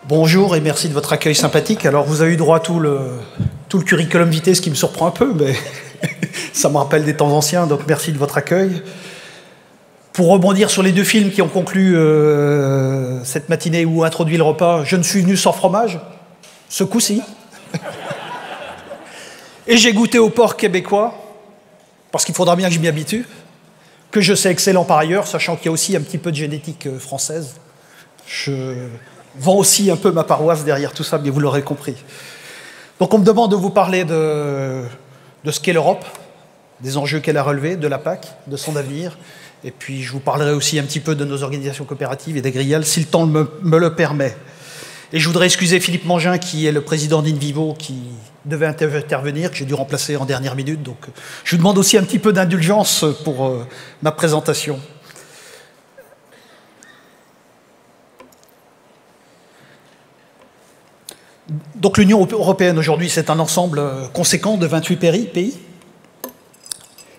Bonjour et merci de votre accueil sympathique. Alors vous avez eu droit à tout le curriculum vitae, ce qui me surprend un peu, mais ça me rappelle des temps anciens, donc merci de votre accueil. Pour rebondir sur les deux films qui ont conclu cette matinée ou introduit le repas, je ne suis venu sans fromage, ce coup-ci. Et j'ai goûté au porc québécois, parce qu'il faudra bien que je m'y habitue, que je sais excellent par ailleurs, sachant qu'il y a aussi un petit peu de génétique française. Je vends aussi un peu ma paroisse derrière tout ça, mais vous l'aurez compris. Donc on me demande de vous parler de ce qu'est l'Europe, des enjeux qu'elle a relevés, de la PAC, de son avenir, et puis je vous parlerai aussi un petit peu de nos organisations coopératives et d'Agrial, si le temps me le permet. Et je voudrais excuser Philippe Mangin, qui est le président d'Invivo, qui devait intervenir, que j'ai dû remplacer en dernière minute, donc je vous demande aussi un petit peu d'indulgence pour ma présentation. Donc l'Union européenne aujourd'hui, c'est un ensemble conséquent de 28 pays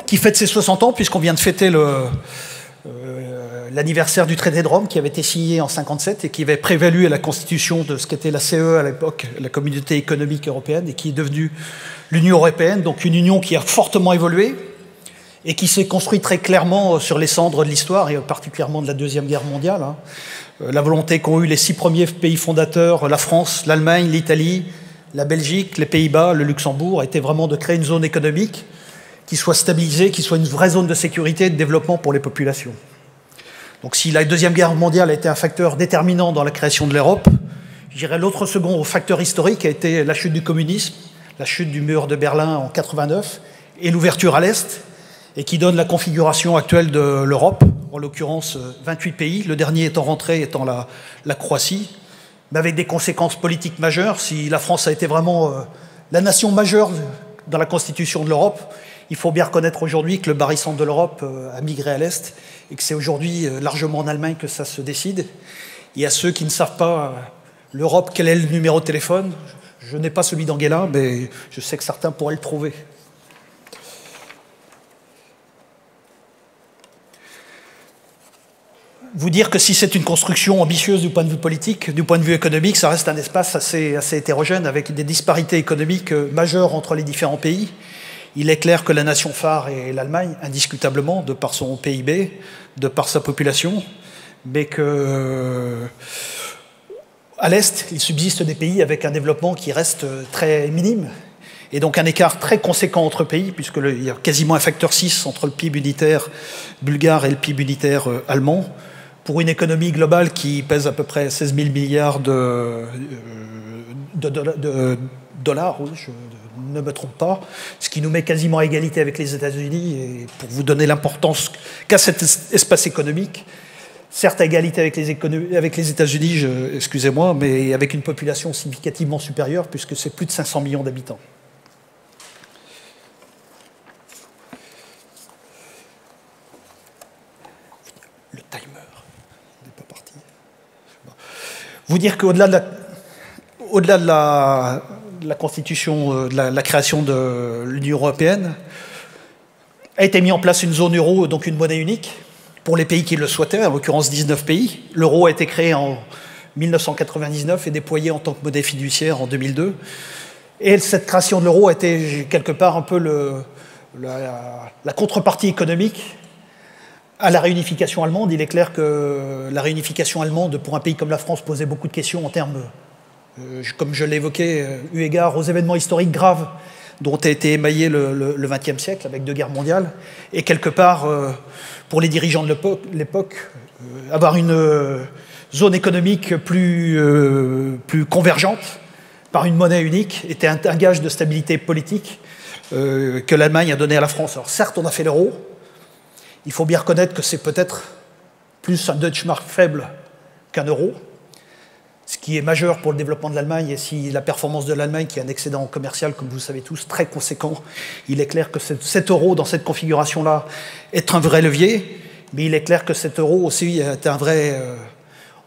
qui fête ses 60 ans, puisqu'on vient de fêter l'anniversaire du traité de Rome qui avait été signé en 1957 et qui avait prévalu à la constitution de ce qu'était la CE à l'époque, la Communauté économique européenne, et qui est devenue l'Union européenne, donc une union qui a fortement évolué et qui s'est construite très clairement sur les cendres de l'histoire, et particulièrement de la Deuxième Guerre mondiale. La volonté qu'ont eu les 6 premiers pays fondateurs, la France, l'Allemagne, l'Italie, la Belgique, les Pays-Bas, le Luxembourg, a été vraiment de créer une zone économique qui soit stabilisée, qui soit une vraie zone de sécurité et de développement pour les populations. Donc si la Deuxième Guerre mondiale a été un facteur déterminant dans la création de l'Europe, je dirais l'autre second facteur historique a été la chute du communisme, la chute du mur de Berlin en 1989 et l'ouverture à l'Est, et qui donne la configuration actuelle de l'Europe, en l'occurrence 28 pays, le dernier étant rentré étant la Croatie, mais avec des conséquences politiques majeures. Si la France a été vraiment la nation majeure dans la constitution de l'Europe, il faut bien reconnaître aujourd'hui que le barycentre de l'Europe a migré à l'Est, et que c'est aujourd'hui largement en Allemagne que ça se décide. Et à ceux qui ne savent pas l'Europe, quel est le numéro de téléphone, je n'ai pas celui d'Angela, mais je sais que certains pourraient le trouver. Vous dire que si c'est une construction ambitieuse du point de vue politique, du point de vue économique, ça reste un espace assez hétérogène, avec des disparités économiques majeures entre les différents pays. Il est clair que la nation phare est l'Allemagne, indiscutablement, de par son PIB, de par sa population, mais que à l'Est, il subsiste des pays avec un développement qui reste très minime, et donc un écart très conséquent entre pays, puisqu'il y a quasiment un facteur 6 entre le PIB unitaire bulgare et le PIB unitaire allemand, pour une économie globale qui pèse à peu près 16 000 milliards de dollars, oui, je ne me trompe pas, ce qui nous met quasiment à égalité avec les États-Unis, et pour vous donner l'importance qu'a cet espace économique, certes à égalité avec les États-Unis, excusez-moi, mais avec une population significativement supérieure, puisque c'est plus de 500 millions d'habitants. Le timer n'est pas parti. Vous dire qu'au-delà de la constitution, de la création de l'Union européenne, a été mis en place une zone euro, donc une monnaie unique, pour les pays qui le souhaitaient, en l'occurrence 19 pays. L'euro a été créé en 1999 et déployé en tant que monnaie fiduciaire en 2002. Et cette création de l'euro a été quelque part un peu la contrepartie économique à la réunification allemande. Il est clair que la réunification allemande, pour un pays comme la France, posait beaucoup de questions en termes, comme je l'ai évoqué, eu égard aux événements historiques graves dont a été émaillé le XXe siècle, avec 2 guerres mondiales, et quelque part, pour les dirigeants de l'époque, avoir une zone économique plus convergente, par une monnaie unique, était un gage de stabilité politique que l'Allemagne a donné à la France. Alors certes, on a fait l'euro. Il faut bien reconnaître que c'est peut-être plus un Deutschmark faible qu'un euro, ce qui est majeur pour le développement de l'Allemagne. Et si la performance de l'Allemagne, qui a un excédent commercial, comme vous le savez tous, très conséquent, il est clair que cet euro, dans cette configuration-là, est un vrai levier, mais il est clair que cet euro aussi est un vrai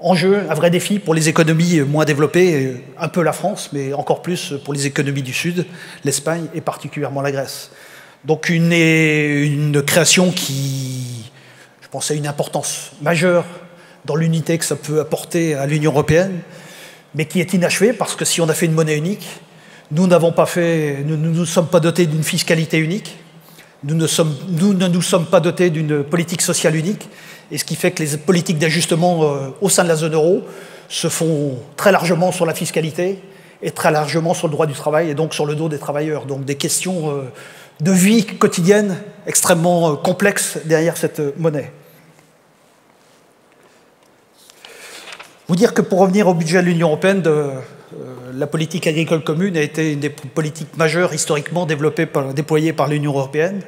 enjeu, un vrai défi pour les économies moins développées, un peu la France, mais encore plus pour les économies du Sud, l'Espagne et particulièrement la Grèce. Donc une création qui, je pense, a une importance majeure dans l'unité que ça peut apporter à l'Union européenne, mais qui est inachevé parce que si on a fait une monnaie unique, nous ne nous sommes pas dotés d'une fiscalité unique, nous ne nous sommes pas dotés d'une politique sociale unique, et ce qui fait que les politiques d'ajustement au sein de la zone euro se font très largement sur la fiscalité et très largement sur le droit du travail et donc sur le dos des travailleurs. Donc des questions de vie quotidienne extrêmement complexes derrière cette monnaie. Vous dire que pour revenir au budget de l'Union européenne, la politique agricole commune a été une des politiques majeures historiquement déployées par l'Union européenne.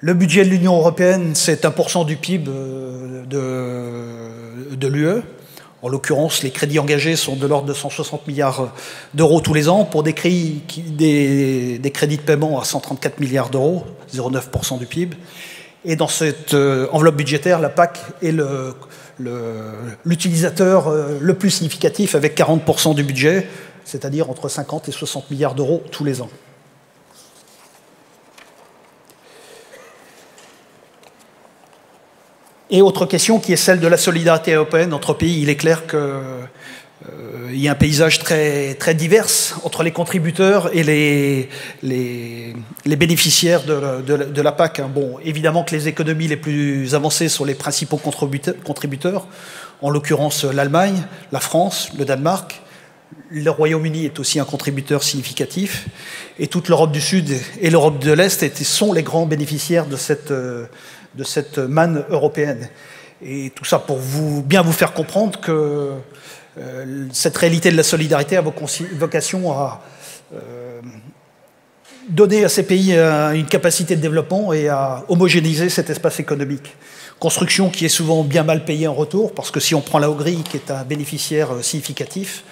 Le budget de l'Union européenne, c'est 1% du PIB de l'UE. En l'occurrence, les crédits engagés sont de l'ordre de 160 milliards d'euros tous les ans pour des crédits de paiement à 134 milliards d'euros, 0,9% du PIB. Et dans cette enveloppe budgétaire, la PAC est l'utilisateur le plus significatif avec 40% du budget, c'est-à-dire entre 50 et 60 milliards d'euros tous les ans. Et autre question qui est celle de la solidarité européenne entre pays. Il est clair qu'il y a un paysage très, très divers entre les contributeurs et les bénéficiaires de la PAC. Bon, évidemment que les économies les plus avancées sont les principaux contributeurs, en l'occurrence l'Allemagne, la France, le Danemark. Le Royaume-Uni est aussi un contributeur significatif. Et toute l'Europe du Sud et l'Europe de l'Est sont les grands bénéficiaires de cette manne européenne. Et tout ça pour bien vous faire comprendre que cette réalité de la solidarité a vocation à donner à ces pays une capacité de développement et à homogénéiser cet espace économique. Construction qui est souvent bien mal payée en retour, parce que si on prend la Hongrie, qui est un bénéficiaire significatif,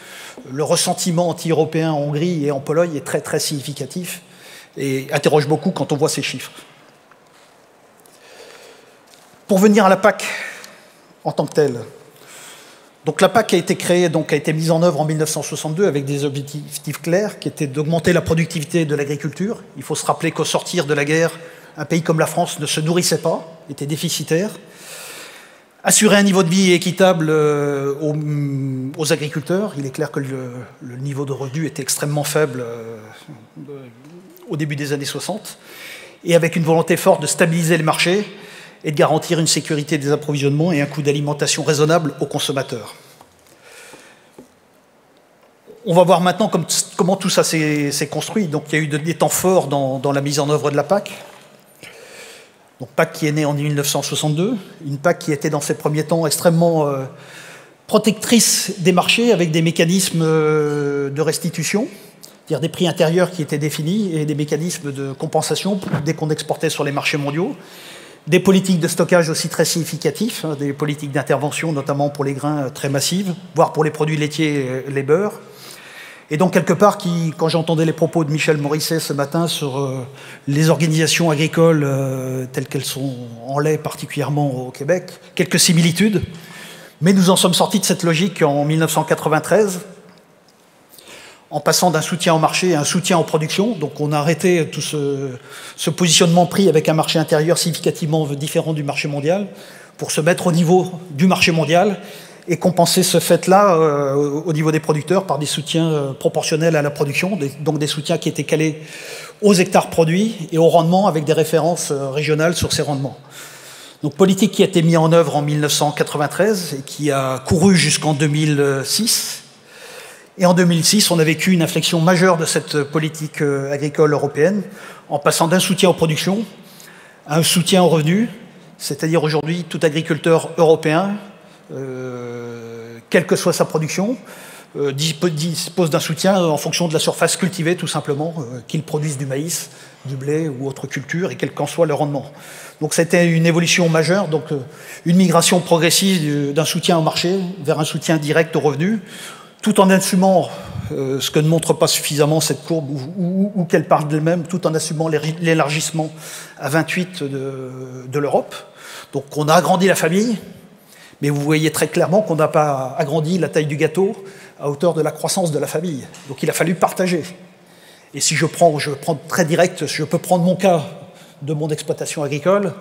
le ressentiment anti-européen en Hongrie et en Pologne est très très significatif et interroge beaucoup quand on voit ces chiffres. Pour venir à la PAC en tant que telle, donc la PAC a été créée, a été mise en œuvre en 1962 avec des objectifs clairs qui étaient d'augmenter la productivité de l'agriculture. Il faut se rappeler qu'au sortir de la guerre, un pays comme la France ne se nourrissait pas, était déficitaire. Assurer un niveau de vie équitable aux agriculteurs. Il est clair que le niveau de revenu était extrêmement faible au début des années 60. Et avec une volonté forte de stabiliser les marchés et de garantir une sécurité des approvisionnements et un coût d'alimentation raisonnable aux consommateurs. On va voir maintenant comment tout ça s'est construit. Donc il y a eu des temps forts dans la mise en œuvre de la PAC. Donc PAC qui est née en 1962, une PAC qui était dans ses premiers temps extrêmement protectrice des marchés avec des mécanismes de restitution, c'est-à-dire des prix intérieurs qui étaient définis et des mécanismes de compensation dès qu'on exportait sur les marchés mondiaux. Des politiques de stockage aussi très significatifs, des politiques d'intervention, notamment pour les grains très massives, voire pour les produits laitiers et les beurres. Et donc, quelque part, quand j'entendais les propos de Michel Morisset ce matin sur les organisations agricoles telles qu'elles sont en lait, particulièrement au Québec, quelques similitudes. Mais nous en sommes sortis de cette logique en 1993, en passant d'un soutien au marché à un soutien aux productions. Donc on a arrêté tout ce positionnement pris avec un marché intérieur significativement différent du marché mondial pour se mettre au niveau du marché mondial et compenser ce fait-là au niveau des producteurs par des soutiens proportionnels à la production, donc des soutiens qui étaient calés aux hectares produits et au rendement avec des références régionales sur ces rendements. Donc politique qui a été mise en œuvre en 1993 et qui a couru jusqu'en 2006. Et en 2006, on a vécu une inflexion majeure de cette politique agricole européenne en passant d'un soutien aux productions à un soutien aux revenus, c'est-à-dire aujourd'hui tout agriculteur européen, quelle que soit sa production, dispose d'un soutien en fonction de la surface cultivée tout simplement, qu'il produise du maïs, du blé ou autre culture et quel qu'en soit le rendement. Donc c'était une évolution majeure, donc une migration progressive d'un soutien au marché vers un soutien direct aux revenus, tout en assumant ce que ne montre pas suffisamment cette courbe, ou qu'elle parle d'elle-même, tout en assumant l'élargissement à 28 de l'Europe. Donc on a agrandi la famille, mais vous voyez très clairement qu'on n'a pas agrandi la taille du gâteau à hauteur de la croissance de la famille. Donc il a fallu partager. Et si je prends très direct, je peux prendre mon cas de mon exploitation agricole,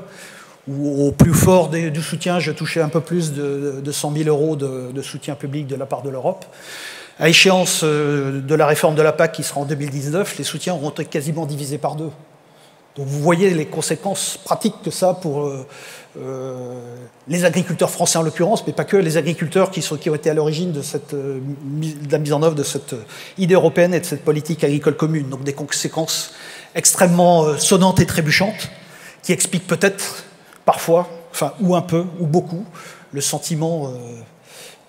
où au plus fort du soutien, je touchais un peu plus de 100 000 € de soutien public de la part de l'Europe, À échéance de la réforme de la PAC qui sera en 2019, les soutiens auront été quasiment divisés par 2. Donc vous voyez les conséquences pratiques que ça pour les agriculteurs français en l'occurrence, mais pas que, les agriculteurs qui ont été à l'origine de la mise en œuvre de cette idée européenne et de cette politique agricole commune. Donc des conséquences extrêmement sonnantes et trébuchantes qui expliquent peut-être parfois, enfin ou un peu, ou beaucoup, le sentiment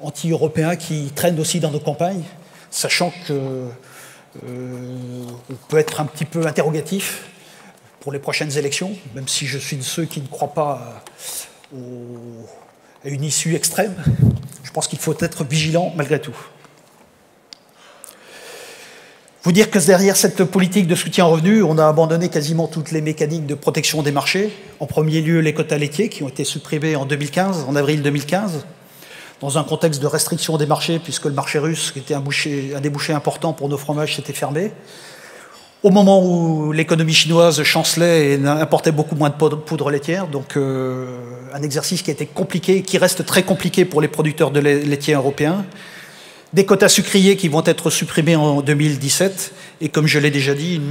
anti-européen qui traîne aussi dans nos campagnes, sachant qu'on peut être un petit peu interrogatif pour les prochaines élections, même si je suis de ceux qui ne croient pas à une issue extrême. Je pense qu'il faut être vigilant malgré tout. Vous dire que derrière cette politique de soutien aux revenus, on a abandonné quasiment toutes les mécaniques de protection des marchés. En premier lieu, les quotas laitiers qui ont été supprimés en 2015, en avril 2015, dans un contexte de restriction des marchés, puisque le marché russe, qui était un débouché important pour nos fromages, s'était fermé. Au moment où l'économie chinoise chancelait et importait beaucoup moins de poudre laitière, donc un exercice qui a été compliqué, qui reste très compliqué pour les producteurs de laitiers européens. Des quotas sucriers qui vont être supprimés en 2017, et comme je l'ai déjà dit,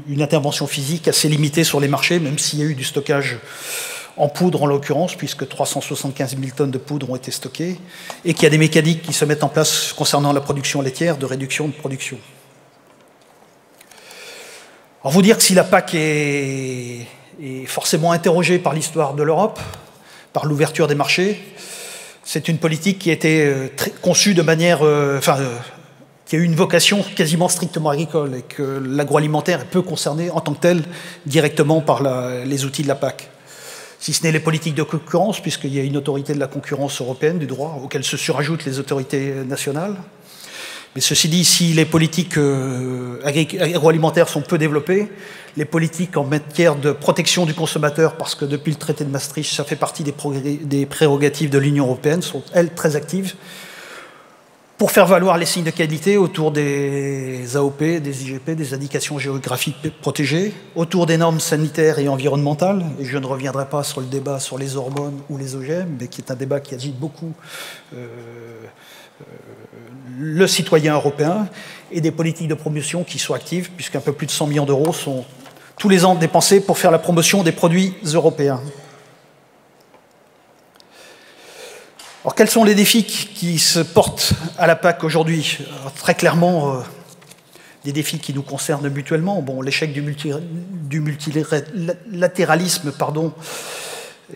une intervention physique assez limitée sur les marchés, même s'il y a eu du stockage en poudre en l'occurrence, puisque 375 000 tonnes de poudre ont été stockées, et qu'il y a des mécaniques qui se mettent en place concernant la production laitière, de réduction de production. Alors vous dire que si la PAC est forcément interrogée par l'histoire de l'Europe, par l'ouverture des marchés, c'est une politique qui a été conçue de manière... qui a eu une vocation quasiment strictement agricole, et que l'agroalimentaire est peu concerné en tant que tel directement par les outils de la PAC. Si ce n'est les politiques de concurrence, puisqu'il y a une autorité de la concurrence européenne, du droit, auquel se surajoutent les autorités nationales. Mais ceci dit, si les politiques agroalimentaires sont peu développées, les politiques en matière de protection du consommateur, parce que depuis le traité de Maastricht, ça fait partie des prérogatives de l'Union européenne, sont, elles, très actives, pour faire valoir les signes de qualité autour des AOP, des IGP, des indications géographiques protégées, autour des normes sanitaires et environnementales, et je ne reviendrai pas sur le débat sur les hormones ou les OGM, mais qui est un débat qui agite beaucoup le citoyen européen, et des politiques de promotion qui sont actives, puisqu'un peu plus de 100 millions d'euros sont tous les ans dépensés pour faire la promotion des produits européens. Alors, quels sont les défis qui se portent à la PAC aujourd'hui? Très clairement, des défis qui nous concernent mutuellement. Bon, l'échec du multilatéralisme,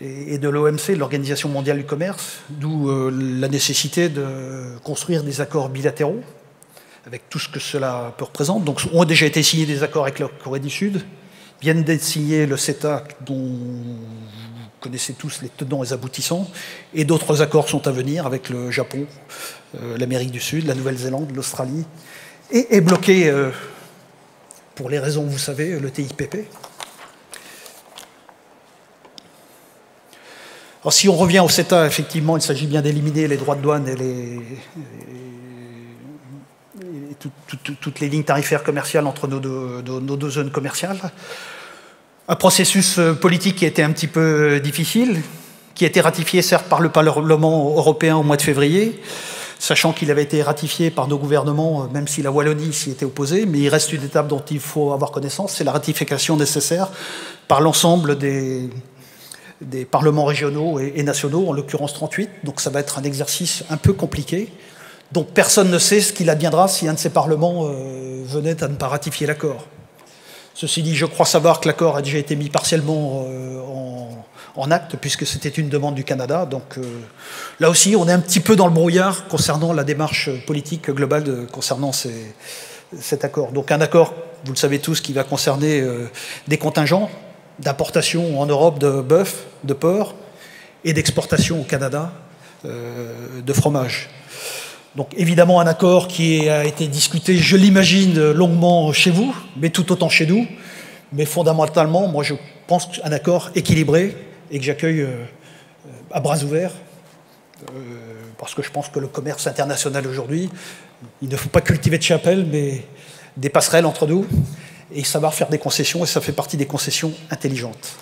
et de l'OMC, l'Organisation mondiale du commerce, d'où la nécessité de construire des accords bilatéraux, avec tout ce que cela peut représenter. Donc, ont déjà été signés des accords avec la Corée du Sud, viennent d'être signés le CETA, dont vous connaissez tous les tenants et les aboutissants, et d'autres accords sont à venir avec le Japon, l'Amérique du Sud, la Nouvelle-Zélande, l'Australie, et est bloqué, pour les raisons que vous savez, le TIPP. Alors, si on revient au CETA, effectivement, il s'agit bien d'éliminer les droits de douane et toutes les lignes tarifaires commerciales entre nos deux zones commerciales. Un processus politique qui a été un petit peu difficile, qui a été ratifié certes par le Parlement européen au mois de février, sachant qu'il avait été ratifié par nos gouvernements, même si la Wallonie s'y était opposée, mais il reste une étape dont il faut avoir connaissance, c'est la ratification nécessaire par l'ensemble des parlements régionaux et nationaux, en l'occurrence 38, donc ça va être un exercice un peu compliqué, dont personne ne sait ce qu'il adviendra si un de ces parlements venait à ne pas ratifier l'accord. Ceci dit, je crois savoir que l'accord a déjà été mis partiellement en acte, puisque c'était une demande du Canada, donc là aussi on est un petit peu dans le brouillard concernant la démarche politique globale concernant cet accord. Donc un accord, vous le savez tous, qui va concerner des contingents d'importation en Europe de bœuf, de porc, et d'exportation au Canada de fromage. Donc évidemment un accord qui a été discuté, je l'imagine, longuement chez vous, mais tout autant chez nous. Mais fondamentalement, moi je pense qu'un accord équilibré et que j'accueille à bras ouverts, parce que je pense que le commerce international aujourd'hui, il ne faut pas cultiver de chapelle, mais des passerelles entre nous, et savoir faire des concessions, et ça fait partie des concessions intelligentes.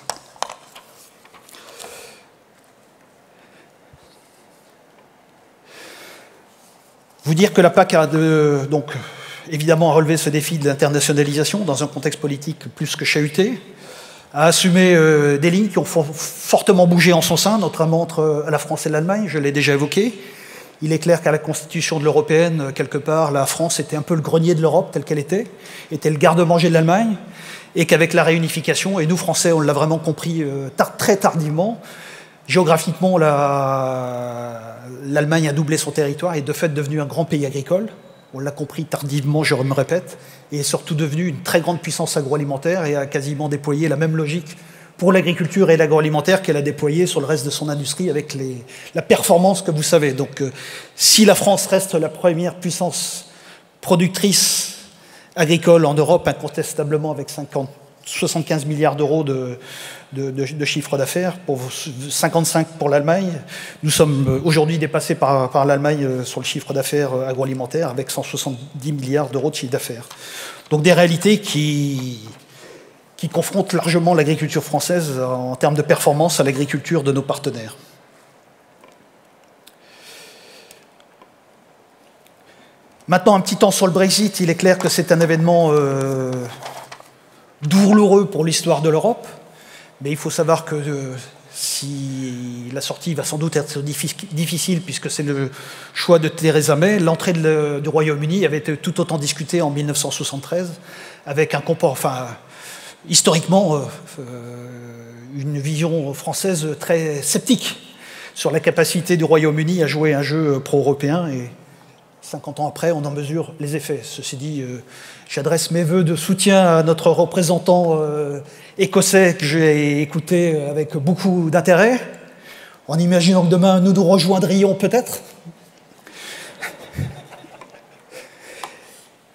Vous dire que la PAC a donc évidemment relevé ce défi de l'internationalisation dans un contexte politique plus que chahuté, a assumé des lignes qui ont fortement bougé en son sein, notamment entre la France et l'Allemagne, je l'ai déjà évoqué. Il est clair qu'à la constitution de l'européenne, quelque part, la France était un peu le grenier de l'Europe telle qu'elle était le garde-manger de l'Allemagne, et qu'avec la réunification, et nous Français, on l'a vraiment compris très tardivement, géographiquement, l'Allemagne a doublé son territoire et est de fait devenu un grand pays agricole. On l'a compris tardivement, je me répète, et est surtout devenu une très grande puissance agroalimentaire et a quasiment déployé la même logique pour l'agriculture et l'agroalimentaire qu'elle a déployé sur le reste de son industrie avec la performance que vous savez. Donc si la France reste la première puissance productrice agricole en Europe, incontestablement avec 75 milliards d'euros de chiffre d'affaires, pour 55 pour l'Allemagne. Nous sommes aujourd'hui dépassés par l'Allemagne sur le chiffre d'affaires agroalimentaire avec 170 milliards d'euros de chiffre d'affaires. Donc des réalités qui confrontent largement l'agriculture française en termes de performance à l'agriculture de nos partenaires. Maintenant, un petit temps sur le Brexit. Il est clair que c'est un événement douloureux pour l'histoire de l'Europe, mais il faut savoir que si la sortie va sans doute être difficile, puisque c'est le choix de Theresa May, l'entrée du Royaume-Uni avait été tout autant discutée en 1973, avec un comportement, historiquement, une vision française très sceptique sur la capacité du Royaume-Uni à jouer un jeu pro-européen, et 50 ans après, on en mesure les effets. Ceci dit, j'adresse mes vœux de soutien à notre représentant écossais que j'ai écouté avec beaucoup d'intérêt, en imaginant que demain nous nous rejoindrions peut-être.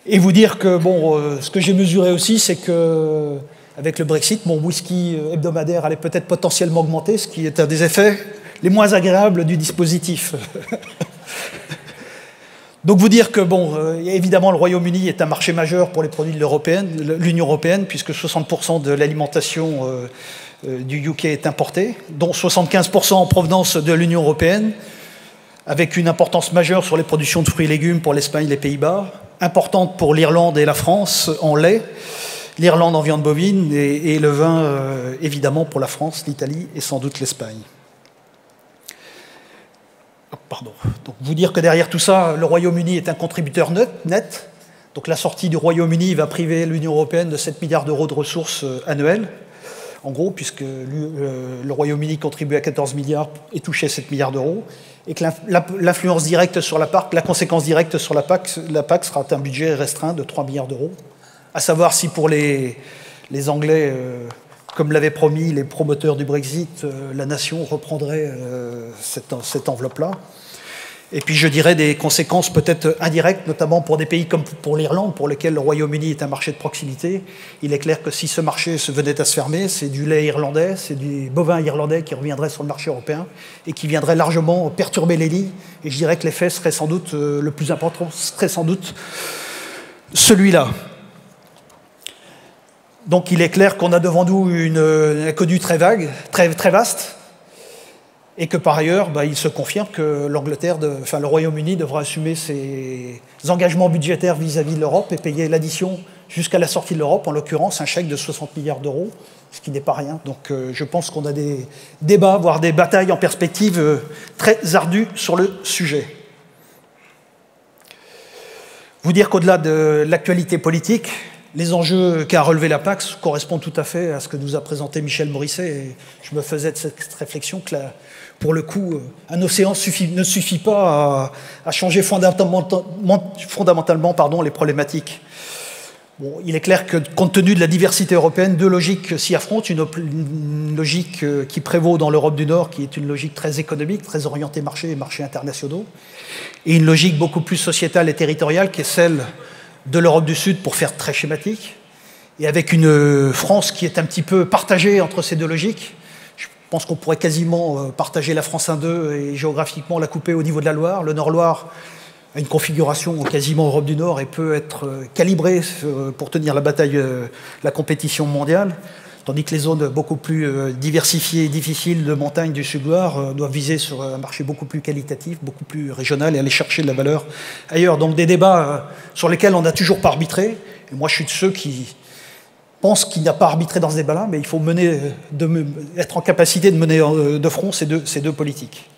Et vous dire que bon, ce que j'ai mesuré aussi, c'est que avec le Brexit, mon whisky hebdomadaire allait peut-être potentiellement augmenter, ce qui est un des effets les moins agréables du dispositif. Donc vous dire que, bon, évidemment, le Royaume-Uni est un marché majeur pour les produits de l'Union européenne, puisque 60% de l'alimentation du UK est importée, dont 75% en provenance de l'Union européenne, avec une importance majeure sur les productions de fruits et légumes pour l'Espagne et les Pays-Bas, importante pour l'Irlande et la France en lait, l'Irlande en viande bovine, et le vin, évidemment, pour la France, l'Italie et sans doute l'Espagne. Pardon. Donc vous dire que derrière tout ça, le Royaume-Uni est un contributeur net. Donc la sortie du Royaume-Uni va priver l'Union européenne de 7 milliards d'euros de ressources annuelles, en gros, puisque le Royaume-Uni contribue à 14 milliards et touchait 7 milliards d'euros, et que l'influence directe sur la PAC, la conséquence directe sur la PAC sera un budget restreint de 3 milliards d'euros. À savoir si pour les Anglais, comme l'avaient promis les promoteurs du Brexit, la nation reprendrait cette enveloppe-là. Et puis je dirais des conséquences peut-être indirectes, notamment pour des pays comme pour l'Irlande, pour lesquels le Royaume-Uni est un marché de proximité. Il est clair que si ce marché venait à se fermer, c'est du lait irlandais, c'est du bovin irlandais qui reviendrait sur le marché européen et qui viendrait largement perturber les lignes. Et je dirais que l'effet serait sans doute, le plus important serait sans doute celui-là. Donc il est clair qu'on a devant nous une inconnue très vague, très vaste, et que par ailleurs, il se confirme que le Royaume-Uni devra assumer ses engagements budgétaires vis-à-vis de l'Europe et payer l'addition jusqu'à la sortie de l'Europe, en l'occurrence un chèque de 60 milliards d'euros, ce qui n'est pas rien. Donc je pense qu'on a des débats, voire des batailles en perspective très ardues sur le sujet. Vous dire qu'au-delà de l'actualité politique, les enjeux qu'a relevé la PAC correspondent tout à fait à ce que nous a présenté Michel Morisset. Et je me faisais de cette réflexion que, pour le coup, un océan ne suffit pas à changer fondamentalement les problématiques. Bon, il est clair que, compte tenu de la diversité européenne, deux logiques s'y affrontent. Une logique qui prévaut dans l'Europe du Nord, qui est une logique très économique, très orientée marché et marchés internationaux, et une logique beaucoup plus sociétale et territoriale, qui est celle de l'Europe du Sud, pour faire très schématique, et avec une France qui est un petit peu partagée entre ces deux logiques. Je pense qu'on pourrait quasiment partager la France en deux et géographiquement la couper au niveau de la Loire. Le Nord-Loire a une configuration quasiment Europe du Nord et peut être calibré pour tenir la bataille, la compétition mondiale. tandis que les zones beaucoup plus diversifiées et difficiles de montagne du Sud-Loire doivent viser sur un marché beaucoup plus qualitatif, beaucoup plus régional et aller chercher de la valeur ailleurs. Donc des débats sur lesquels on n'a toujours pas arbitré. Et moi, je suis de ceux qui pensent qu'il n'y a pas arbitré dans ce débat-là, mais il faut être en capacité de mener de front ces deux politiques.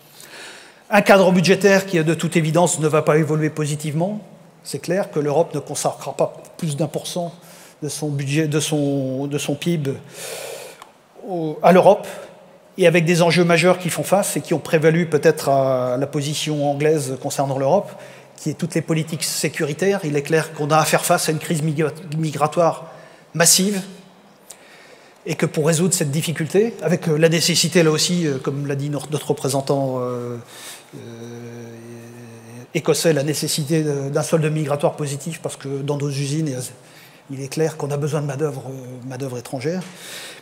Un cadre budgétaire qui, de toute évidence, ne va pas évoluer positivement. C'est clair que l'Europe ne consacrera pas plus d'1% de son budget, de son PIB à l'Europe, et avec des enjeux majeurs qui font face et qui ont prévalu peut-être à la position anglaise concernant l'Europe, qui est toutes les politiques sécuritaires. Il est clair qu'on a à faire face à une crise migratoire massive, et que pour résoudre cette difficulté, avec la nécessité, là aussi, comme l'a dit notre représentant écossais, la nécessité d'un solde migratoire positif, parce que dans nos usines, il est clair qu'on a besoin de main-d'œuvre étrangère,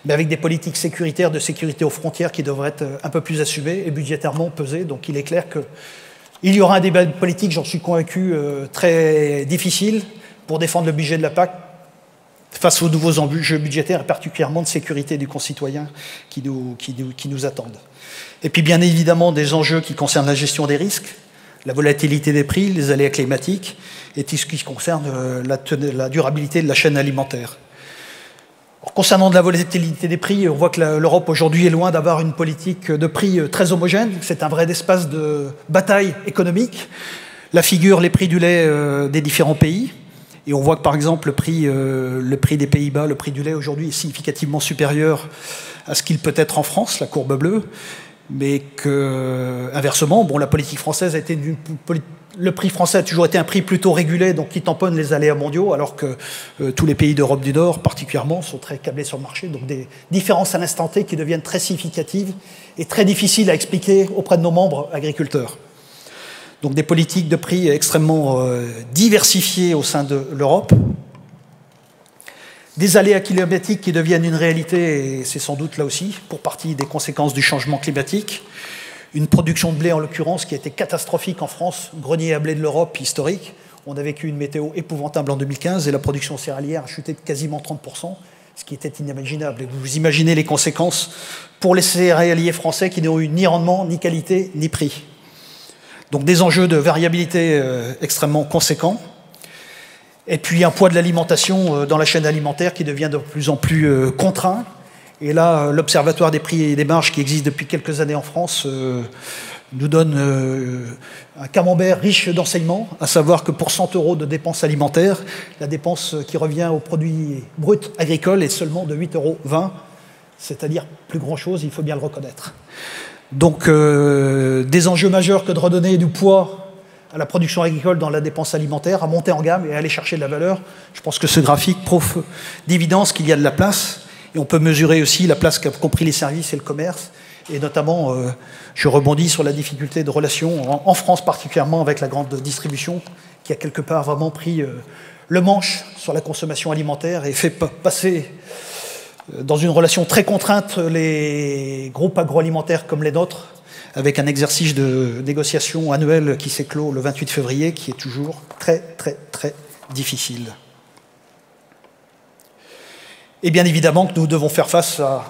mais avec des politiques sécuritaires, de sécurité aux frontières qui devraient être un peu plus assumées et budgétairement pesées. Donc il est clair qu'il y aura un débat politique, j'en suis convaincu, très difficile pour défendre le budget de la PAC face aux nouveaux enjeux budgétaires et particulièrement de sécurité des concitoyens qui nous attendent. Et puis bien évidemment des enjeux qui concernent la gestion des risques, la volatilité des prix, les aléas climatiques et tout ce qui concerne la durabilité de la chaîne alimentaire. Alors, concernant de la volatilité des prix, on voit que l'Europe aujourd'hui est loin d'avoir une politique de prix très homogène. C'est un vrai espace de bataille économique. La figure les prix du lait des différents pays. Et on voit que par exemple le prix des Pays-Bas, le prix du lait aujourd'hui est significativement supérieur à ce qu'il peut être en France, la courbe bleue, mais que inversement, la politique française a été le prix français a toujours été un prix plutôt régulé, donc qui tamponne les aléas mondiaux, alors que tous les pays d'Europe du Nord, particulièrement, sont très câblés sur le marché, donc des différences à l'instant T qui deviennent très significatives et très difficiles à expliquer auprès de nos membres agriculteurs. Donc des politiques de prix extrêmement diversifiées au sein de l'Europe, des aléas climatiques qui deviennent une réalité, et c'est sans doute là aussi pour partie des conséquences du changement climatique, une production de blé en l'occurrence qui a été catastrophique en France, grenier à blé de l'Europe historique. On a vécu une météo épouvantable en 2015 et la production céréalière a chuté de quasiment 30%, ce qui était inimaginable. Et vous imaginez les conséquences pour les céréaliers français qui n'ont eu ni rendement, ni qualité, ni prix. Donc des enjeux de variabilité extrêmement conséquents. Et puis un poids de l'alimentation dans la chaîne alimentaire qui devient de plus en plus contraint. Et là, l'Observatoire des prix et des marges qui existe depuis quelques années en France nous donne un camembert riche d'enseignements, à savoir que pour 100 € de dépenses alimentaires, la dépense qui revient aux produits bruts agricoles est seulement de 8,20 €, c'est-à-dire plus grand-chose, il faut bien le reconnaître. Donc des enjeux majeurs que de redonner du poids à la production agricole dans la dépense alimentaire, à monter en gamme et à aller chercher de la valeur. Je pense que ce graphique prouve d'évidence qu'il y a de la place. Et on peut mesurer aussi la place qu'ont pris les services et le commerce. Et notamment, je rebondis sur la difficulté de relation, en France particulièrement, avec la grande distribution, qui a quelque part vraiment pris le manche sur la consommation alimentaire et fait passer dans une relation très contrainte les groupes agroalimentaires comme les nôtres, avec un exercice de négociation annuel qui s'est clos le 28 février, qui est toujours très, très, très difficile. Et bien évidemment que nous devons faire face à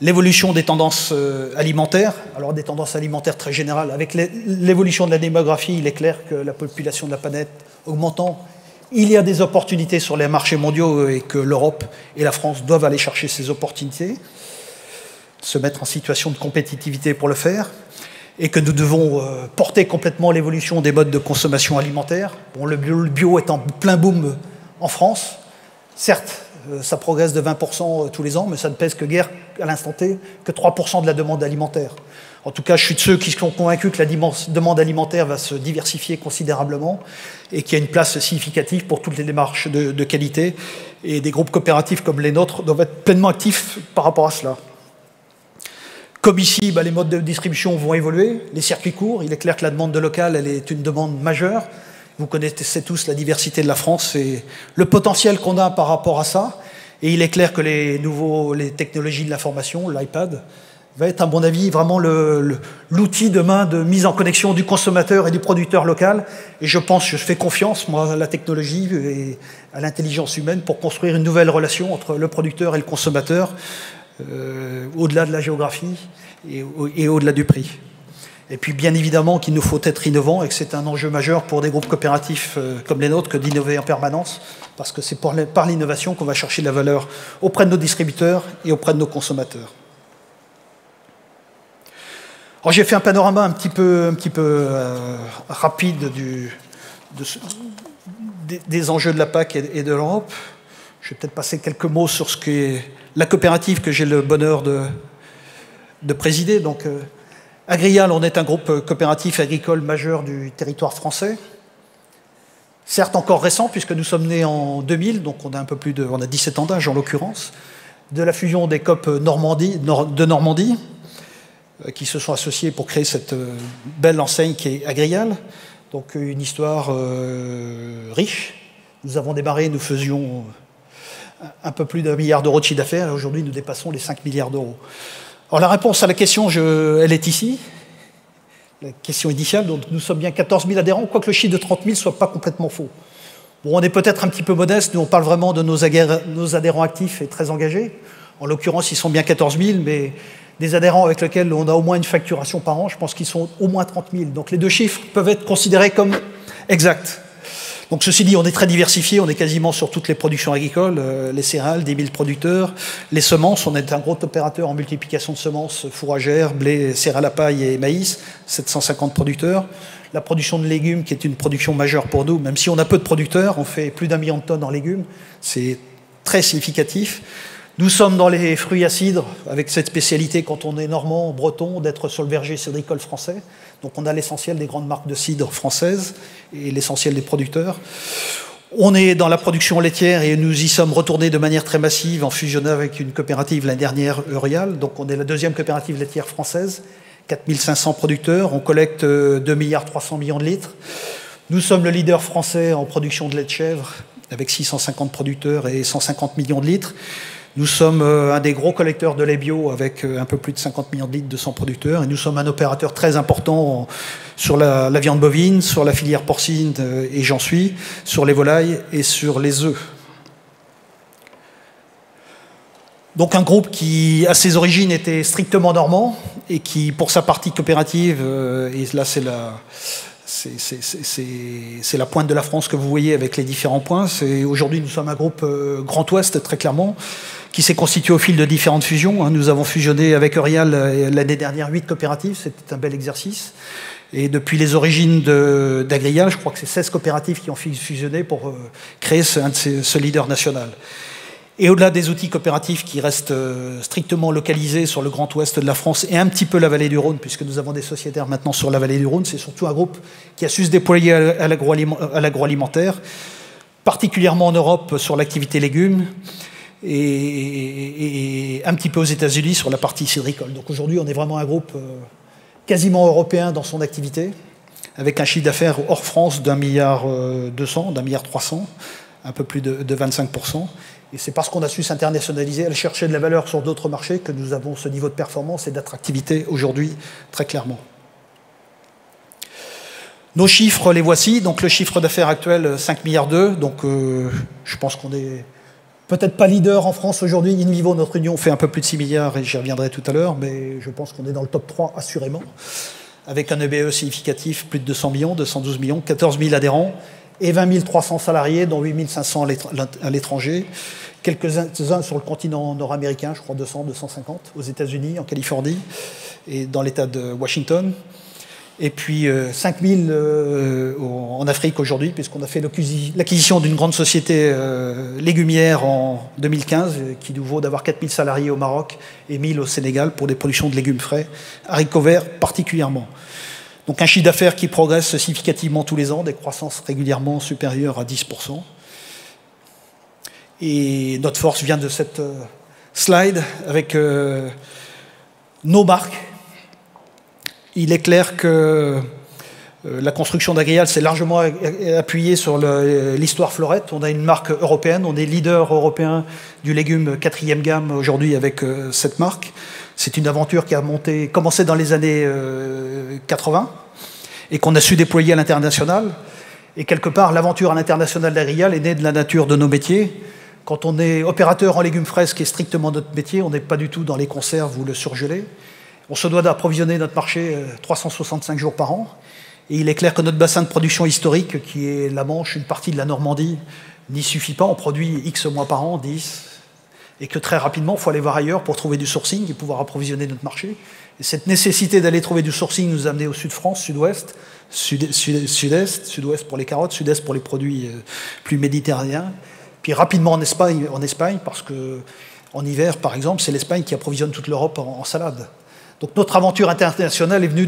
l'évolution des tendances alimentaires, alors des tendances alimentaires très générales. Avec l'évolution de la démographie, il est clair que la population de la planète augmentant, il y a des opportunités sur les marchés mondiaux et que l'Europe et la France doivent aller chercher ces opportunités, se mettre en situation de compétitivité pour le faire, et que nous devons porter complètement l'évolution des modes de consommation alimentaire. Bon, le bio est en plein boom en France. Certes, ça progresse de 20% tous les ans, mais ça ne pèse que guère à l'instant T que 3% de la demande alimentaire. En tout cas, je suis de ceux qui sont convaincus que la demande alimentaire va se diversifier considérablement et qu'il y a une place significative pour toutes les démarches de qualité. Et des groupes coopératifs comme les nôtres doivent être pleinement actifs par rapport à cela. Comme ici, les modes de distribution vont évoluer, les circuits courts. Il est clair que la demande de local, elle est une demande majeure. Vous connaissez tous la diversité de la France et le potentiel qu'on a par rapport à ça. Et il est clair que les technologies de l'information, l'iPad, va être, à mon avis, vraiment l'outil demain de mise en connexion du consommateur et du producteur local. Et je fais confiance, moi, à la technologie et à l'intelligence humaine pour construire une nouvelle relation entre le producteur et le consommateur, au-delà de la géographie et au-delà du prix. Et puis, bien évidemment, qu'il nous faut être innovants et que c'est un enjeu majeur pour des groupes coopératifs comme les nôtres que d'innover en permanence, parce que c'est par l'innovation qu'on va chercher de la valeur auprès de nos distributeurs et auprès de nos consommateurs. Alors, j'ai fait un panorama un petit peu rapide des enjeux de la PAC et de l'Europe. Je vais peut-être passer quelques mots sur ce qu'est la coopérative que j'ai le bonheur de présider. Donc, Agrial, on est un groupe coopératif agricole majeur du territoire français. Certes encore récent, puisque nous sommes nés en 2000, donc on a 17 ans d'âge en l'occurrence, de la fusion des COP de Normandie, qui se sont associés pour créer cette belle enseigne qui est Agrial. Donc une histoire riche. Nous avons démarré, nous faisions un peu plus d'1 milliard d'euros de chiffre d'affaires, et aujourd'hui nous dépassons les 5 milliards d'euros. Alors la réponse à la question, elle est ici. La question initiale, donc nous sommes bien 14 000 adhérents, quoique le chiffre de 30 000 ne soit pas complètement faux. Bon, on est peut-être un petit peu modeste, nous on parle vraiment de nos adhérents actifs et très engagés. En l'occurrence, ils sont bien 14 000, mais des adhérents avec lesquels on a au moins une facturation par an, je pense qu'ils sont au moins 30 000. Donc les deux chiffres peuvent être considérés comme exacts. Donc ceci dit, on est très diversifié, on est quasiment sur toutes les productions agricoles, les céréales, 10 000 producteurs, les semences, on est un gros opérateur en multiplication de semences fourragères, blé, céréales à paille et maïs, 750 producteurs. La production de légumes, qui est une production majeure pour nous, même si on a peu de producteurs, on fait plus d'1 million de tonnes en légumes, c'est très significatif. Nous sommes dans les fruits à cidre, avec cette spécialité, quand on est normand, breton, d'être sur le verger cidricole français. Donc on a l'essentiel des grandes marques de cidre françaises et l'essentiel des producteurs. On est dans la production laitière et nous y sommes retournés de manière très massive en fusionnant avec une coopérative l'année dernière, Eurial. Donc on est la deuxième coopérative laitière française, 4500 producteurs, on collecte 2,3 milliards de litres. Nous sommes le leader français en production de lait de chèvre, avec 650 producteurs et 150 millions de litres. Nous sommes un des gros collecteurs de lait bio avec un peu plus de 50 millions de litres, 200 producteurs. Et nous sommes un opérateur très important sur la viande bovine, sur la filière porcine, et j'en suis, sur les volailles et sur les œufs. Donc un groupe qui, à ses origines, était strictement normand et qui, pour sa partie coopérative, et là c'est la pointe de la France que vous voyez avec les différents points. Aujourd'hui, nous sommes un groupe Grand Ouest, très clairement, qui s'est constitué au fil de différentes fusions. Nous avons fusionné avec Eurial l'année dernière 8 coopératives, c'était un bel exercice. Et depuis les origines d'Agrial, je crois que c'est 16 coopératives qui ont fusionné pour créer ce leader national. Et au-delà des outils coopératifs qui restent strictement localisés sur le Grand Ouest de la France et un petit peu la vallée du Rhône, puisque nous avons des sociétaires maintenant sur la vallée du Rhône, c'est surtout un groupe qui a su se déployer à l'agroalimentaire, particulièrement en Europe sur l'activité légumes et un petit peu aux États-Unis sur la partie cidricole. Donc aujourd'hui, on est vraiment un groupe quasiment européen dans son activité, avec un chiffre d'affaires hors France d'1,2 milliard, d'1,3 milliard, un peu plus de 25%. Et c'est parce qu'on a su s'internationaliser, aller chercher de la valeur sur d'autres marchés que nous avons ce niveau de performance et d'attractivité aujourd'hui, très clairement. Nos chiffres, les voici. Donc le chiffre d'affaires actuel, 5 milliards d'euros. Donc je pense qu'on est peut-être pas leader en France aujourd'hui. InVivo, notre union, fait un peu plus de 6 milliards et j'y reviendrai tout à l'heure, mais je pense qu'on est dans le top 3 assurément, avec un EBE significatif, plus de 200 millions, 212 millions, 14 000 adhérents, et 20 300 salariés, dont 8 500 à l'étranger, quelques-uns sur le continent nord-américain, je crois 200, 250, aux États-Unis, en Californie, et dans l'État de Washington. Et puis 5 000 en Afrique aujourd'hui, puisqu'on a fait l'acquisition d'une grande société légumière en 2015, qui nous vaut d'avoir 4 000 salariés au Maroc et 1 000 au Sénégal pour des productions de légumes frais, haricots verts particulièrement. Donc un chiffre d'affaires qui progresse significativement tous les ans, des croissances régulièrement supérieures à 10%. Et notre force vient de cette slide avec nos marques. Il est clair que la construction d'Agrial s'est largement appuyée sur l'histoire Fleurette. On a une marque européenne, on est leader européen du légume 4e gamme aujourd'hui avec cette marque. C'est une aventure qui a commencé dans les années 80 et qu'on a su déployer à l'international. Et quelque part, l'aventure à l'international d'Agrial est née de la nature de nos métiers. Quand on est opérateur en légumes frais, ce qui est strictement notre métier, on n'est pas du tout dans les conserves ou le surgelé. On se doit d'approvisionner notre marché 365 jours par an. Et il est clair que notre bassin de production historique, qui est la Manche, une partie de la Normandie, n'y suffit pas. On produit X mois par an, 10. Et que très rapidement, il faut aller voir ailleurs pour trouver du sourcing et pouvoir approvisionner notre marché. Et cette nécessité d'aller trouver du sourcing nous a amené au sud de France, sud-ouest, sud-est, sud-ouest pour les carottes, sud-est pour les produits plus méditerranéens. Puis rapidement en Espagne, parce qu'en hiver, par exemple, c'est l'Espagne qui approvisionne toute l'Europe en salade. Donc notre aventure internationale est venue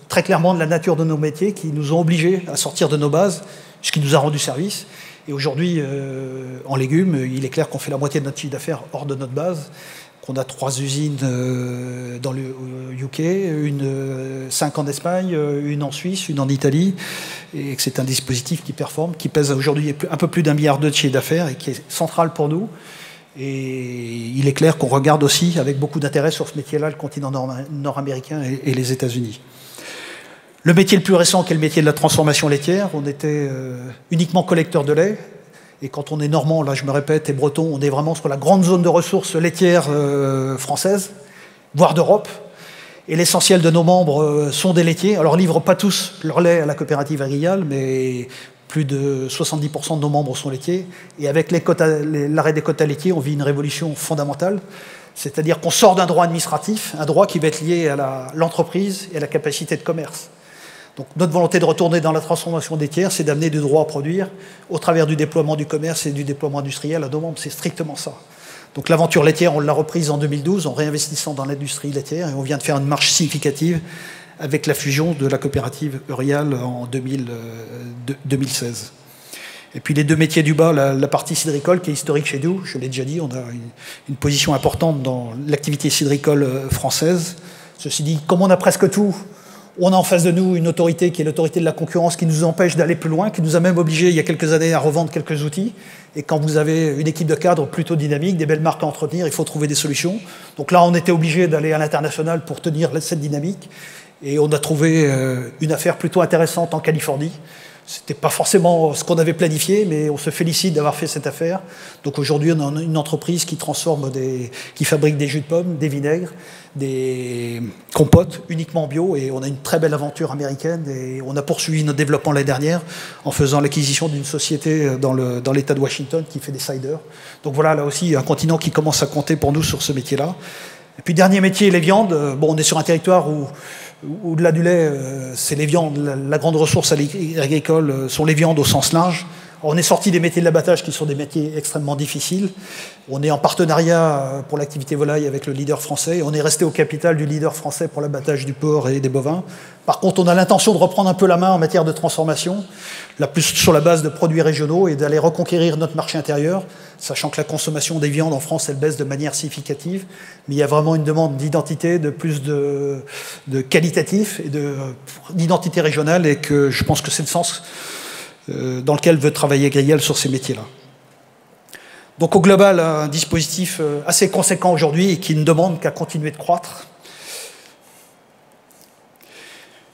très clairement de la nature de nos métiers qui nous ont obligés à sortir de nos bases, ce qui nous a rendu service. Et aujourd'hui, en légumes, il est clair qu'on fait la moitié de notre chiffre d'affaires hors de notre base, qu'on a 3 usines dans le UK, 5 en Espagne, une en Suisse, une en Italie, et que c'est un dispositif qui performe, qui pèse aujourd'hui un peu plus d'1 milliard de chiffre d'affaires et qui est central pour nous. Et il est clair qu'on regarde aussi avec beaucoup d'intérêt sur ce métier-là le continent nord-américain et les États-Unis. Le métier le plus récent, qui est le métier de la transformation laitière, on était uniquement collecteur de lait. Et quand on est normand, là je me répète, et breton, on est vraiment sur la grande zone de ressources laitières françaises, voire d'Europe. Et l'essentiel de nos membres sont des laitiers. Alors, ils ne livrent pas tous leur lait à la coopérative Agrial, mais plus de 70% de nos membres sont laitiers. Et avec l'arrêt des quotas laitiers, on vit une révolution fondamentale. C'est-à-dire qu'on sort d'un droit administratif, un droit qui va être lié à l'entreprise et à la capacité de commerce. Donc notre volonté de retourner dans la transformation laitière, c'est d'amener du droit à produire au travers du déploiement du commerce et du déploiement industriel à nos membres. C'est strictement ça. Donc l'aventure laitière, on l'a reprise en 2012 en réinvestissant dans l'industrie laitière et on vient de faire une marche significative avec la fusion de la coopérative Eurial en 2016. Et puis les deux métiers du bas, la partie cidricole qui est historique chez nous, je l'ai déjà dit, on a une position importante dans l'activité cidricole française. Ceci dit, comme on a presque tout, on a en face de nous une autorité qui est l'autorité de la concurrence qui nous empêche d'aller plus loin, qui nous a même obligés il y a quelques années à revendre quelques outils. Et quand vous avez une équipe de cadres plutôt dynamique, des belles marques à entretenir, il faut trouver des solutions. Donc là, on était obligé d'aller à l'international pour tenir cette dynamique. Et on a trouvé une affaire plutôt intéressante en Californie. Ce n'était pas forcément ce qu'on avait planifié, mais on se félicite d'avoir fait cette affaire. Donc aujourd'hui, on a une entreprise qui qui fabrique des jus de pommes, des vinaigres, des compotes uniquement bio. Et on a une très belle aventure américaine. Et on a poursuivi notre développement l'année dernière en faisant l'acquisition d'une société dans l'État de Washington qui fait des ciders. Donc voilà, là aussi, un continent qui commence à compter pour nous sur ce métier-là. Et puis dernier métier, les viandes. Bon, on est sur un territoire où au-delà du lait, c'est les viandes. La grande ressource agricole sont les viandes au sens large. On est sorti des métiers de l'abattage qui sont des métiers extrêmement difficiles. On est en partenariat pour l'activité volaille avec le leader français. On est resté au capital du leader français pour l'abattage du porc et des bovins. Par contre, on a l'intention de reprendre un peu la main en matière de transformation, là plus sur la base de produits régionaux et d'aller reconquérir notre marché intérieur, sachant que la consommation des viandes en France, elle baisse de manière significative. Mais il y a vraiment une demande d'identité, de plus de qualitatif et d'identité régionale et que je pense que c'est le sens dans lequel veut travailler Agrial sur ces métiers-là. Donc au global, un dispositif assez conséquent aujourd'hui et qui ne demande qu'à continuer de croître.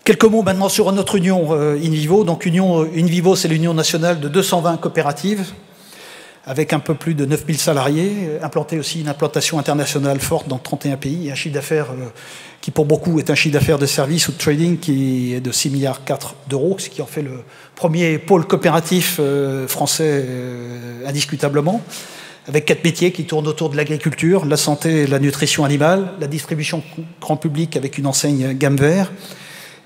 Quelques mots maintenant sur notre union InVivo. Donc InVivo, c'est l'union nationale de 220 coopératives avec un peu plus de 9000 salariés, implanté aussi une implantation internationale forte dans 31 pays, et un chiffre d'affaires qui pour beaucoup est un chiffre d'affaires de services ou de trading qui est de 6,4 milliards d'euros, ce qui en fait le premier pôle coopératif français indiscutablement, avec 4 métiers qui tournent autour de l'agriculture, la santé et la nutrition animale, la distribution grand public avec une enseigne gamme vert,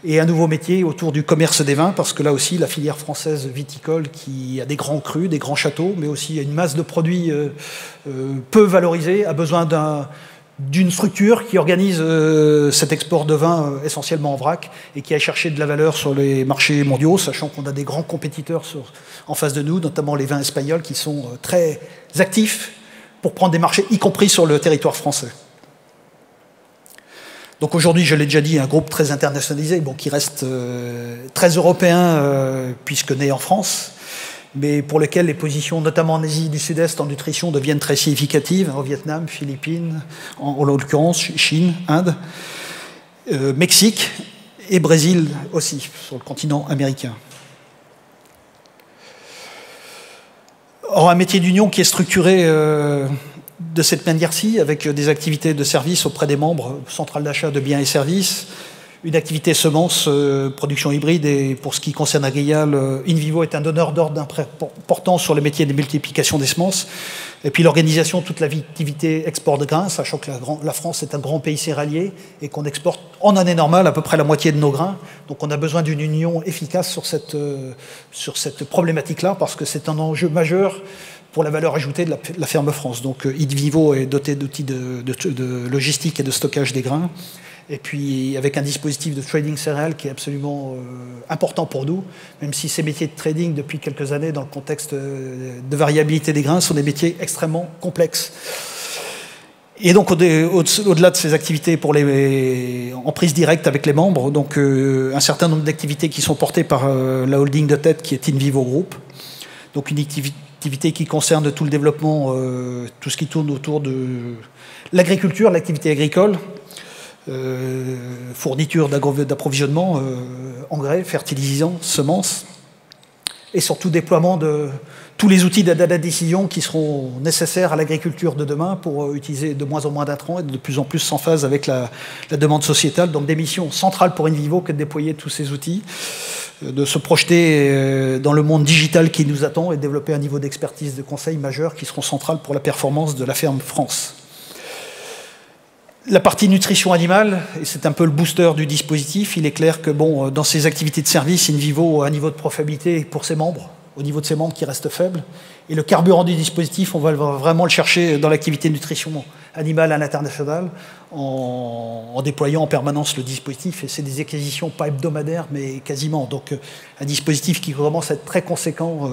et un nouveau métier autour du commerce des vins, parce que là aussi, la filière française viticole qui a des grands crus, des grands châteaux, mais aussi une masse de produits peu valorisés, a besoin d'une structure qui organise cet export de vin essentiellement en vrac et qui a cherché de la valeur sur les marchés mondiaux, sachant qu'on a des grands compétiteurs en face de nous, notamment les vins espagnols qui sont très actifs pour prendre des marchés, y compris sur le territoire français. Donc aujourd'hui, je l'ai déjà dit, un groupe très internationalisé, bon, qui reste très européen puisque né en France, mais pour lesquels les positions, notamment en Asie du Sud-Est, en nutrition, deviennent très significatives, au Vietnam, Philippines, en l'occurrence Chine, Inde, Mexique et Brésil aussi, sur le continent américain. Or, un métier d'union qui est structuré de cette manière-ci, avec des activités de service auprès des membres, centrales d'achat de biens et services, une activité semence, production hybride, et pour ce qui concerne Agrial, InVivo est un donneur d'ordre important sur le métier de multiplication des semences. Et puis l'organisation, toute l'activité export de grains, sachant que la France est un grand pays céréalier et qu'on exporte en année normale à peu près la moitié de nos grains. Donc on a besoin d'une union efficace sur cette problématique-là, parce que c'est un enjeu majeur pour la valeur ajoutée de la ferme France. Donc InVivo est doté d'outils de logistique et de stockage des grains. Et puis avec un dispositif de trading céréales qui est absolument important pour nous, même si ces métiers de trading depuis quelques années, dans le contexte de variabilité des grains, sont des métiers extrêmement complexes. Et donc au-delà de ces activités en prise directe avec les membres, donc un certain nombre d'activités qui sont portées par la holding de tête qui est InVivo Group, donc une activité qui concerne tout le développement, tout ce qui tourne autour de l'agriculture, l'activité agricole, fourniture d'approvisionnement, engrais, fertilisants, semences, et surtout déploiement de tous les outils d'aide à la décision qui seront nécessaires à l'agriculture de demain pour utiliser de moins en moins d'intrants et de plus en plus en phase avec la demande sociétale. Donc des missions centrales pour InVivo que de déployer tous ces outils, de se projeter dans le monde digital qui nous attend et de développer un niveau d'expertise de conseil majeur qui seront centrales pour la performance de la ferme France. La partie nutrition animale, et c'est un peu le booster du dispositif, il est clair que bon, dans ces activités de service, InVivo a un niveau de profitabilité pour ses membres, au niveau de ses membres qui reste faible. Et le carburant du dispositif, on va vraiment le chercher dans l'activité de nutrition animale à l'international, en déployant en permanence le dispositif. Et c'est des acquisitions pas hebdomadaires, mais quasiment. Donc un dispositif qui commence à être très conséquent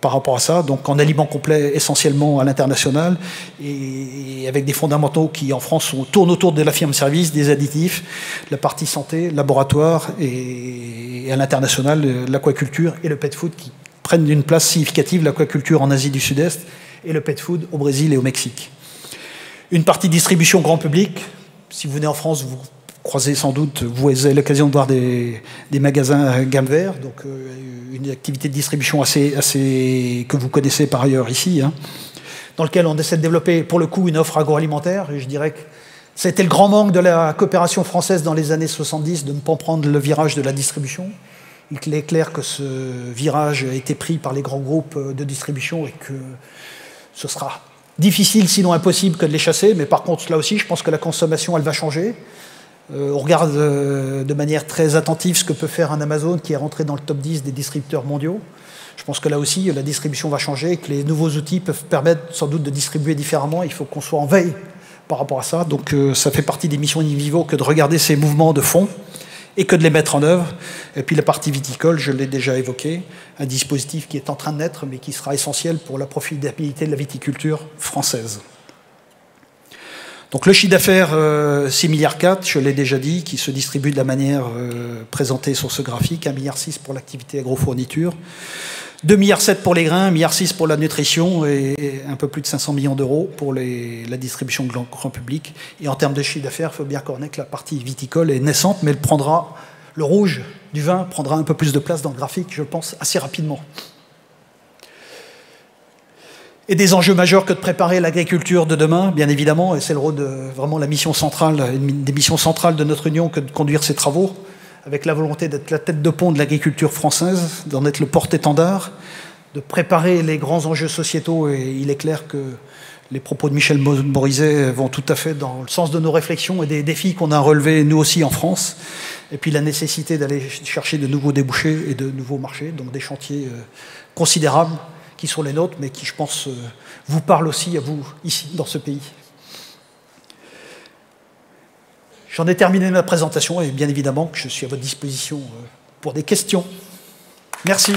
par rapport à ça. Donc en aliment complet essentiellement à l'international, et avec des fondamentaux qui en France tournent autour de la firme service, des additifs, la partie santé, laboratoire, et à l'international, l'aquaculture et le pet food qui prennent une place significative, l'aquaculture en Asie du Sud-Est et le pet food au Brésil et au Mexique. Une partie distribution grand public. Si vous venez en France, vous croisez sans doute, vous avez l'occasion de voir des magasins gamme vert, donc une activité de distribution assez que vous connaissez par ailleurs ici, hein, dans lequel on essaie de développer pour le coup une offre agroalimentaire. Et je dirais que c'était le grand manque de la coopération française dans les années 70 de ne pas prendre le virage de la distribution. Il est clair que ce virage a été pris par les grands groupes de distribution et que ce sera difficile, sinon impossible, que de les chasser. Mais par contre, là aussi, je pense que la consommation, elle va changer. On regarde de manière très attentive ce que peut faire un Amazon qui est rentré dans le top 10 des distributeurs mondiaux. Je pense que là aussi, la distribution va changer et que les nouveaux outils peuvent permettre sans doute de distribuer différemment. Il faut qu'on soit en veille par rapport à ça. Donc ça fait partie des missions InVivo que de regarder ces mouvements de fond et que de les mettre en œuvre. Et puis la partie viticole, je l'ai déjà évoqué, un dispositif qui est en train de naître, mais qui sera essentiel pour la profitabilité de la viticulture française. Donc le chiffre d'affaires, 6,4 milliards, je l'ai déjà dit, qui se distribue de la manière présentée sur ce graphique, 1,6 milliard pour l'activité agrofourniture, 2,7 milliards pour les grains, 1,6 milliard pour la nutrition et un peu plus de 500 millions d'euros pour la distribution grand public. Et en termes de chiffre d'affaires, il faut bien connaître que la partie viticole est naissante, mais le rouge du vin prendra un peu plus de place dans le graphique, je pense, assez rapidement. Et des enjeux majeurs que de préparer l'agriculture de demain, bien évidemment, et c'est le rôle de vraiment la mission centrale, une des missions centrales de notre union que de conduire ces travaux, avec la volonté d'être la tête de pont de l'agriculture française, d'en être le porte-étendard, de préparer les grands enjeux sociétaux. Et il est clair que les propos de Michel Morizet vont tout à fait dans le sens de nos réflexions et des défis qu'on a relevés nous aussi en France. Et puis la nécessité d'aller chercher de nouveaux débouchés et de nouveaux marchés, donc des chantiers considérables qui sont les nôtres, mais qui, je pense, vous parlent aussi à vous, ici, dans ce pays. J'en ai terminé ma présentation et bien évidemment que je suis à votre disposition pour des questions. Merci.